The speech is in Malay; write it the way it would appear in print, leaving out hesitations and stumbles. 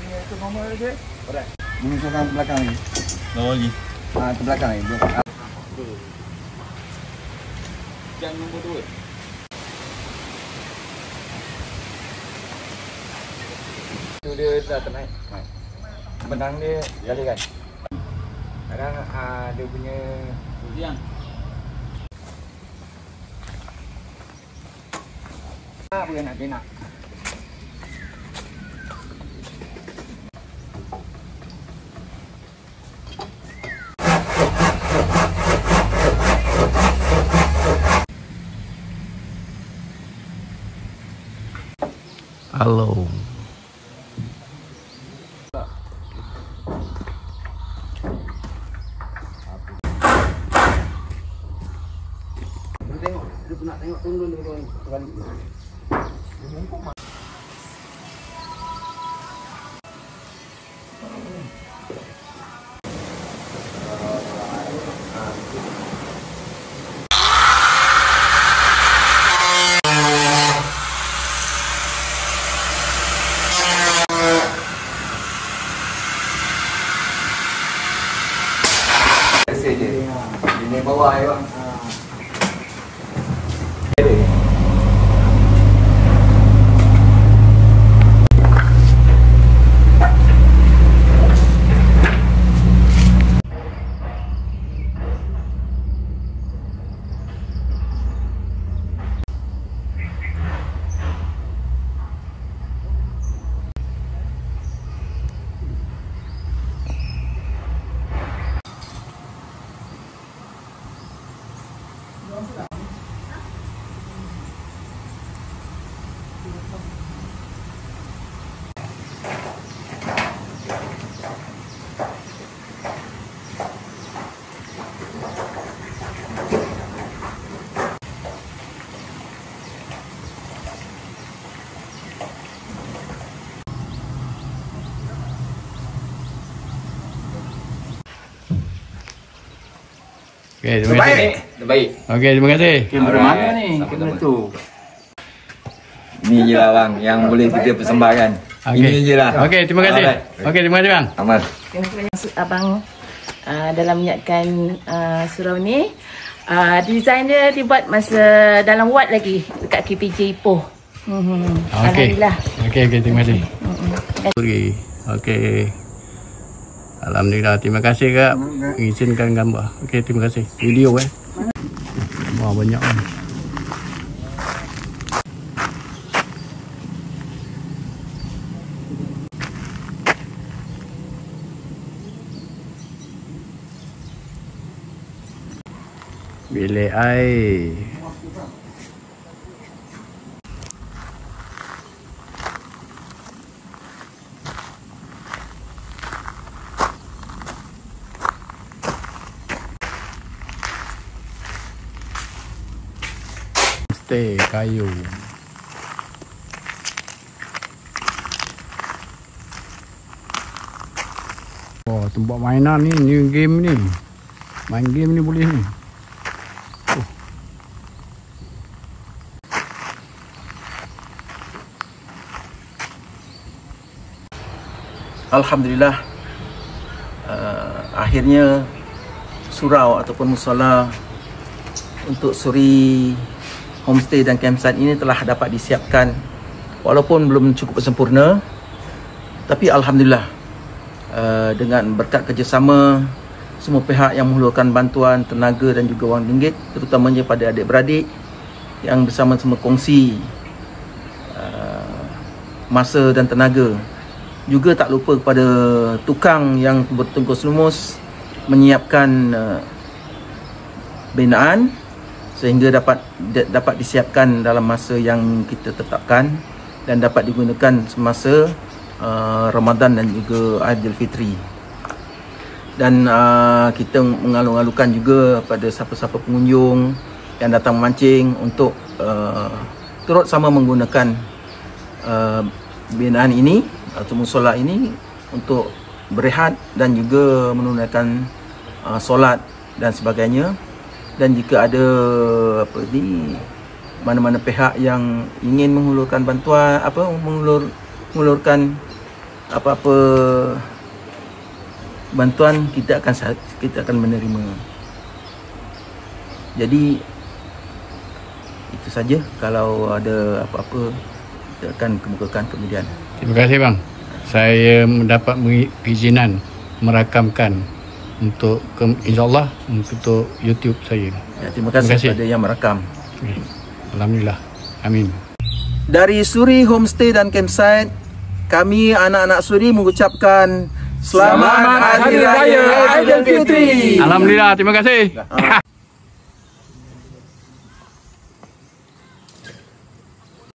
Itu normal je. Alright. Ini ke belakang lagi. Bawa lagi. Ke belakang lagi. Jam nombor 2. Itu dia dah ternaik. Benang dia kali kan. Kadang dia punya ujian. Apa yang nak nak? Halo. Tengok, dia nak tengok turun dia kali. Ini bawah ya, bang. Okey, terima kasih. Terbaik. Okey, terima kasih. Kamera mana ni? Kamera tu. Ini je lah bang yang boleh kita persembahkan. Okay. Ini je lah. Okey, terima kasih. Okey, terima kasih bang. Amal. Terima kasih abang dalam menyiapkan surau ni. Design dia dibuat masa dalam wad lagi dekat KPJ Ipoh. Alhamdulillah. Okey, terima kasih. Okey. Alhamdulillah, terima kasih kak mengizinkan gambar. Okey, terima kasih. Video Wah, banyak kan. Bilik air. Stay kayu. Oh, tempat mainan ni, new game ni. Main game ni boleh ni. Alhamdulillah, akhirnya surau ataupun musala untuk suri homestay dan campsite ini telah dapat disiapkan. Walaupun belum cukup sempurna, tapi Alhamdulillah dengan berkat kerjasama semua pihak yang menghulurkan bantuan tenaga dan juga wang ringgit, terutamanya pada adik-beradik yang bersama-sama kongsi masa dan tenaga. Juga tak lupa kepada tukang yang bertungkus lumus menyiapkan binaan sehingga dapat disiapkan dalam masa yang kita tetapkan dan dapat digunakan semasa Ramadan dan juga Aidilfitri. Dan kita mengalu-alukan juga pada siapa-siapa pengunjung yang datang memancing untuk turut sama menggunakan binaan ini atau musola ini untuk berehat dan juga menunaikan solat dan sebagainya. Dan jika ada mana-mana pihak yang ingin menghulurkan bantuan, mengulurkan apa-apa bantuan kita akan menerima. Jadi itu saja. Kalau ada apa-apa kita akan kemukakan kemudian. Terima kasih bang. Saya mendapat perizinan merakamkan untuk insyaAllah untuk YouTube saya. Ya, terima kasih kepada yang merakam. Okay. Alhamdulillah. Amin. Dari Suri Homestay dan Campsite, kami anak-anak Suri mengucapkan Selamat Hari Raya Aidilfitri. Alhamdulillah, terima kasih.